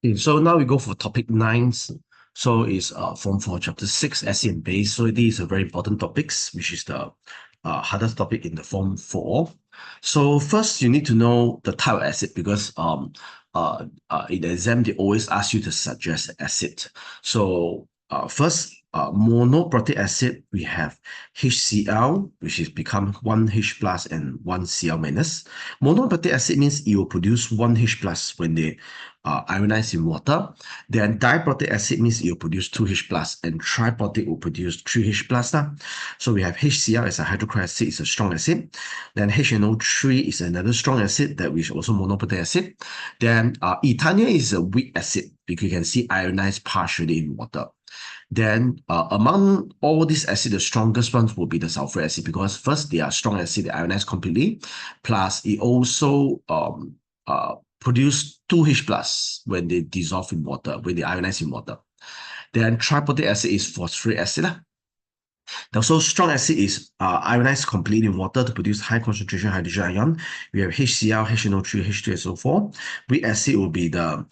Okay, so now we go for topic 9. So it's form 4, chapter 6, acid and base. So this is a very important topics, which is the hardest topic in the form 4. So first, you need to know the type of acid because in the exam, they always ask you to suggest acid. So first, monoprotic acid, we have HCl, which is become 1H plus and 1Cl minus. Monoprotic acid means it will produce 1H plus when they ionize in water. Then diprotic acid means it will produce 2H plus, and triprotic will produce 3H plus. So we have HCl as a hydrochloric acid, is a strong acid. Then HNO3 is another strong acid that is also monoprotic acid. Then ethanol is a weak acid because you can see ionized partially in water. Then among all these acids, the strongest ones will be the sulfuric acid because first they are strong acid, they ionize completely, plus it also produce 2H plus when they dissolve in water, when they ionize in water. Then triprotic acid is phosphoric acid. Also, strong acid is ionized completely in water to produce high concentration hydrogen ion. We have HCl, HNO3, H2SO4. Weak acid will be the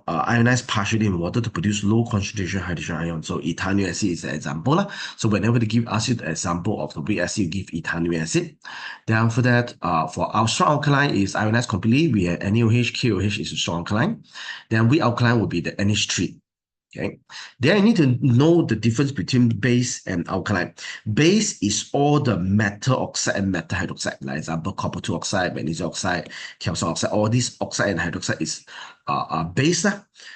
ionized partially in water to produce low concentration hydrogen ion. So ethanol acid is an example. So whenever they ask you the example of the weak acid, you give ethanol acid. Then after that, for our strong alkaline is ionized completely. We have NaOH, KOH is a strong alkaline. Then weak alkaline will be the NH3. Okay, then you need to know the difference between base and alkaline. Base is all the metal oxide and metal hydroxide. Like example, copper 2 oxide, magnesium oxide, calcium oxide. All these oxide and hydroxide is base.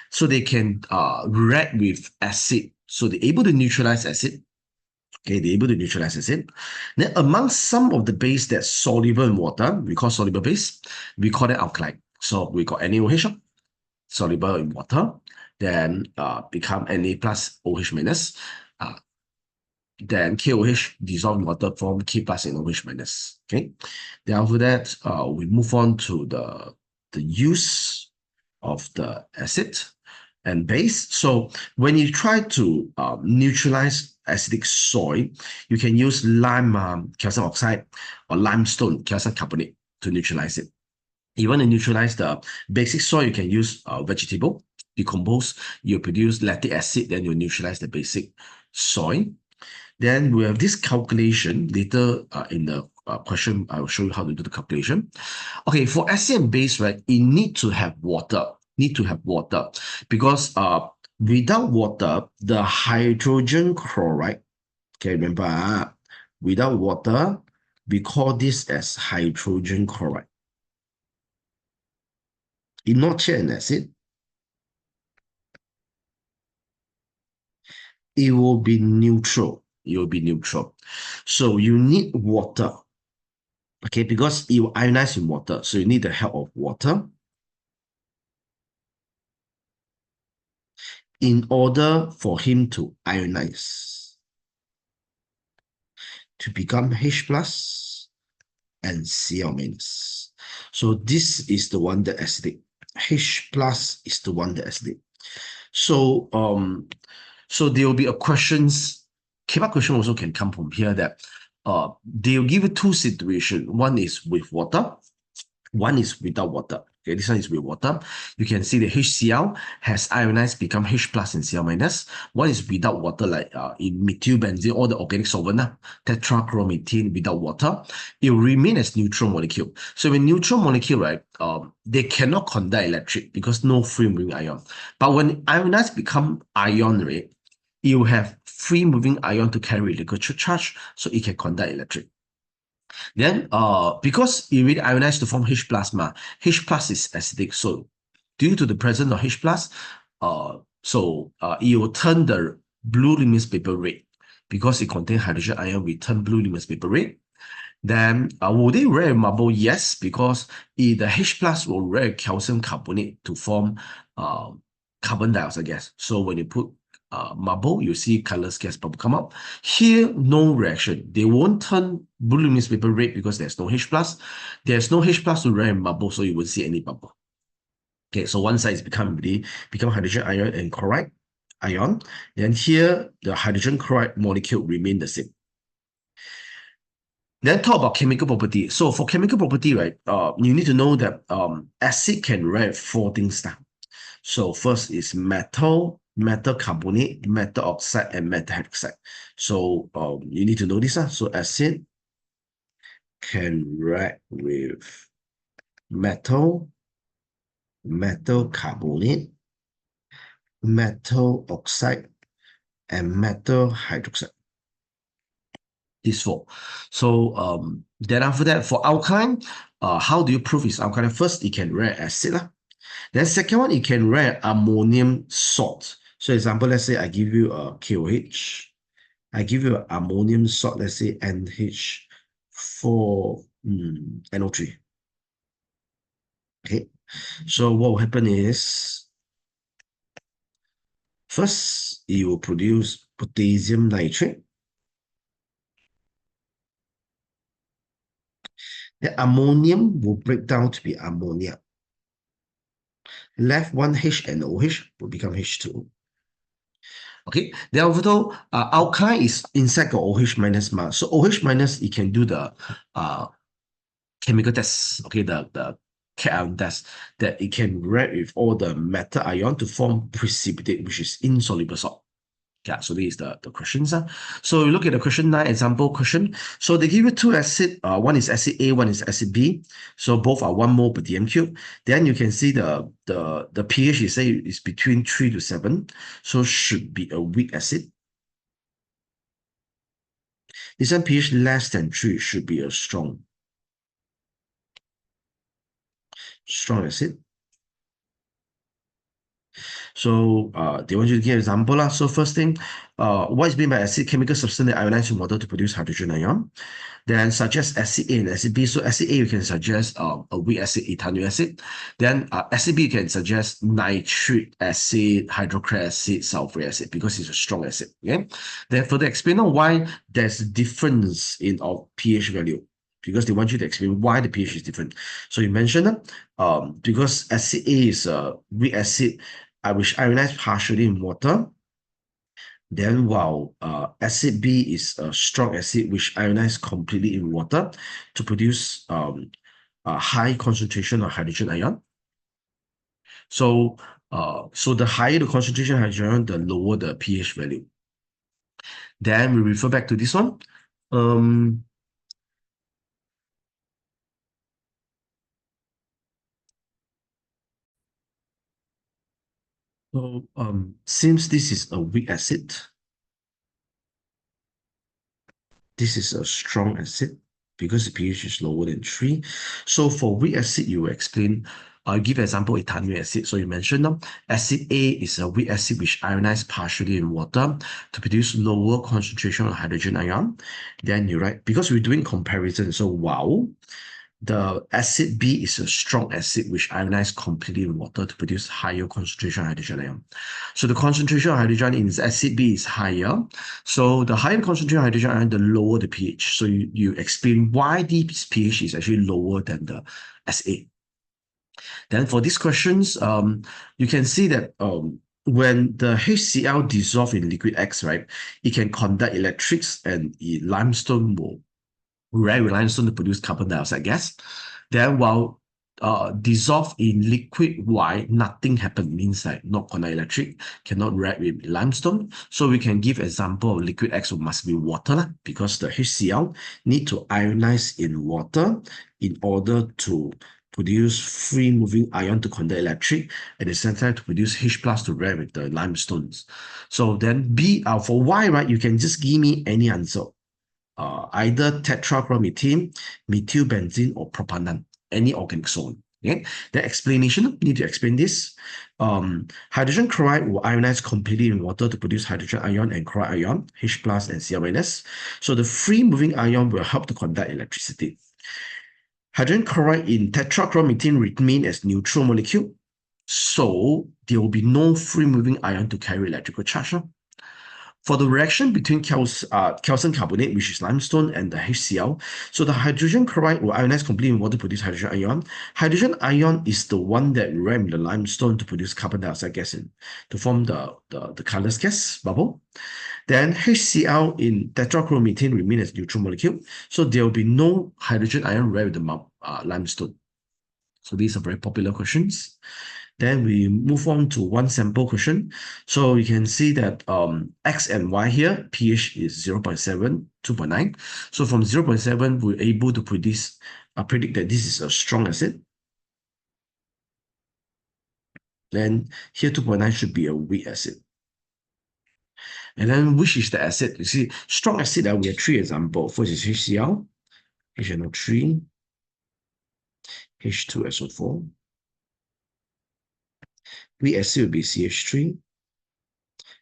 So they can react with acid. So they're able to neutralize acid. Okay, they're able to neutralize acid. Then among some of the base that's soluble in water, we call soluble base, we call it alkaline. So we got NaOH, soluble in water, then become Na plus OH minus. Then KOH dissolve in water form K plus and OH minus. Okay. Then after that, we move on to the use of the acid and base. So when you try to neutralize acidic soil, you can use lime calcium oxide or limestone calcium carbonate to neutralize it. You want to neutralize the basic soil, you can use vegetable, decompose, you produce lactic acid, then you neutralize the basic soil. Then we have this calculation later in the question. I will show you how to do the calculation. Okay, for acid and base, right, it need to have water. Because without water, the hydrogen chloride. Okay, remember, without water, we call this as hydrogen chloride. It's not yet an acid. It will be neutral. So you need water. Okay, because it will ionize in water. So you need the help of water in order for him to ionize, to become H plus and Cl minus. So this is the one that acidic. H plus is the one that acidic. So so there will be a questions. K-pop question also can come from here that they will give you two situations. One is with water, one is without water. Okay, this one is with water. You can see the HCl has ionized, become H plus and Cl minus. One is without water, like in methylbenzene, all the organic solvent, tetrachloromethane without water. It will remain as neutral molecule. So when neutral molecule, right, they cannot conduct electric because no free moving ion. But when ionized become ion, right, it will have free moving ion to carry electric charge, so it can conduct electric. Then because it really ionized to form H plasma, H plus is acidic. So due to the presence of H plus, it will turn the blue litmus paper red. Because it contains hydrogen ion, we turn blue litmus paper red. Then will they react with marble? Yes, because the H plus will react with calcium carbonate to form carbon dioxide gas. So when you put marble, you see colorless gas bubble come up. Here, no reaction. They won't turn blue litmus paper red because there's no H plus. There's no H plus to react with marble, so you won't see any bubble. Okay, so one side is become hydrogen ion and chloride ion. Then here, the hydrogen chloride molecule remain the same. Then talk about chemical property. So for chemical property, right, you need to know that acid can react 4 things now. So first is metal, metal carbonate, metal oxide, and metal hydroxide. So you need to know this. So acid can react with metal, metal carbonate, metal oxide, and metal hydroxide. These four. So then after that, for alkaline, how do you prove it's alkaline? First, it can react acid. Then second one, it can react ammonium salt. So example, let's say I give you a KOH. I give you an ammonium salt, let's say NH4 NO3. Okay. So what will happen is, first, it will produce potassium nitrate. The ammonium will break down to be ammonia. Left one H and OH will become H2O. Okay, then although alkyne is inside the OH minus mass, so OH minus, it can do the chemical test, okay, the cation test, that it can react with all the metal ion to form precipitate, which is insoluble salt. Yeah, so this is the questions. So you look at the question 9, example question. So they give you two acid, one is acid A, one is acid B. So both are 1 mole per dm cube. Then you can see the pH is between 3 to 7. So should be a weak acid. This one pH less than 3 should be a strong acid. So they want you to give an example. So first thing, what is meant by acid? Chemical substance that ionize in water to produce hydrogen ion. Then suggest acid A and acid B. So acid A, you can suggest a weak acid, ethanoic acid. Then acid B, you can suggest nitric acid, hydrochloric acid, sulfuric acid, because it's a strong acid. Okay. Then further explain on why there's a difference in our pH value, because they want you to explain why the pH is different. So you mentioned because acid A is a weak acid, which ionized partially in water. Then while acid B is a strong acid which ionizes completely in water to produce a high concentration of hydrogen ion. So the higher the concentration of hydrogen ion, the lower the pH value. Then we refer back to this one. So since this is a weak acid, this is a strong acid because the pH is lower than 3. So for weak acid, you will explain, I'll give an example, ethanoic acid. So you mentioned acid A is a weak acid which ionizes partially in water to produce lower concentration of hydrogen ion. Then you write, because we're doing comparison, so wow, the acid B is a strong acid which ionizes completely in water to produce higher concentration of hydrogen ion. So the concentration of hydrogen in acid B is higher. So the higher concentration of hydrogen ion, the lower the pH. So you explain why this pH is actually lower than the SA. Then for these questions, you can see that when the HCl dissolve in liquid X, right, it can conduct electrics, and limestone will react with limestone to produce carbon dioxide gas. Then while dissolve in liquid Y, nothing happens, means like not conduct electric, cannot react with limestone. So we can give example of liquid X must be water, because the HCl need to ionize in water in order to produce free moving ion to conduct electric, at the same time to produce H plus to react with the limestones. So then B, for Y, right, you can just give me any answer. Either tetrachloromethane, methylbenzene, or propanone, any organic solvent. Okay? The explanation, need to explain this. Hydrogen chloride will ionize completely in water to produce hydrogen ion and chloride ion, H plus and Cl minus. So the free moving ion will help to conduct electricity. Hydrogen chloride in tetrachloromethane remain as neutral molecule, so there will be no free moving ion to carry electrical charge. For the reaction between calcium carbonate, which is limestone, and the HCl, so the hydrogen chloride will ionize completely in water to produce hydrogen ion. Hydrogen ion is the one that reacts the limestone to produce carbon dioxide gas to form the colorless gas bubble. Then HCl in tetrachloromethane remain as neutral molecule, so there will be no hydrogen ion react with the limestone. So these are very popular questions. Then we move on to one sample question. So you can see that X and Y here, pH is 0.7, 2.9. So from 0.7, we're able to predict that this is a strong acid. Then here 2.9 should be a weak acid. And then which is the acid? You see, strong acid, we have three examples. First is HCl, HNO3, H2SO4. Weak acid will be CH3,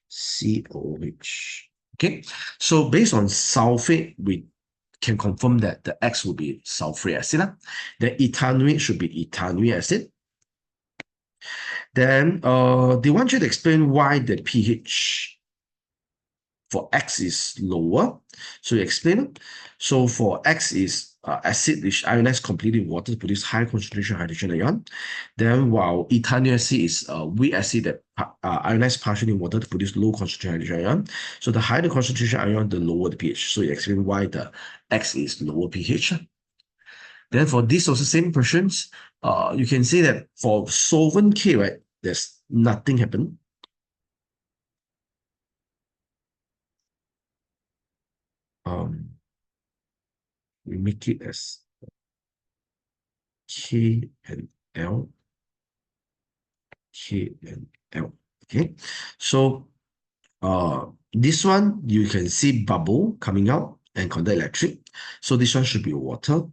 COH. Okay, so based on sulfate, we can confirm that the X will be sulfuric acid. The ethanoate should be ethanoic acid. Then they want you to explain why the pH for X is lower. So you explain it. So for X is acid which ionized completely in water to produce high concentration hydrogen ion. Then while ethanoic acid is a weak acid that ionized partially in water to produce low concentration hydrogen ion. So the higher the concentration ion, the lower the pH. So you explain why the X is lower pH. Then for this also same questions, you can say that for solvent K, right, there's nothing happen. We make it as K and L, K and L. Okay, so this one you can see bubble coming out and conduct electric. So this one should be water.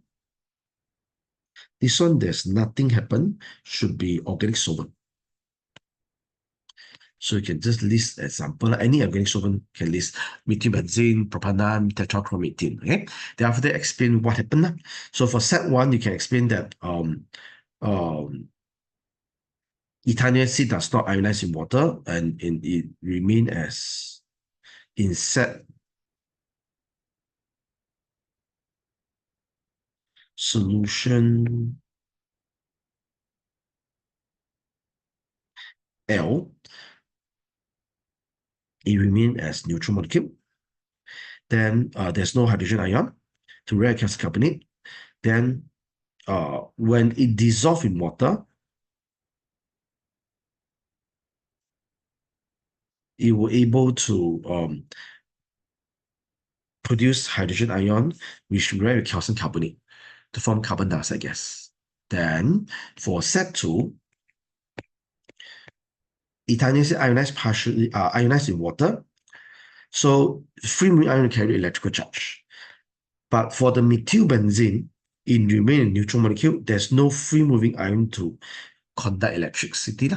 This one there's nothing happen, should be organic solvent. So you can just list example. Any organic solvent can list methylbenzene, propanone, tetrachromethane. Okay. Then after that, explain what happened. So for set one, you can explain that ethanoic acid does not ionize in water and it remain as in set solution L. It remains as neutral molecule. Then there's no hydrogen ion to rare calcium carbonate. Then when it dissolves in water, it will able to produce hydrogen ion, which react with calcium carbonate to form carbon dioxide gas. Then for set 2, ethanoic ionized partially ionized in water. So free moving ion carry electrical charge. But for the methylbenzene, it remains a neutral molecule. There's no free moving ion to conduct electricity.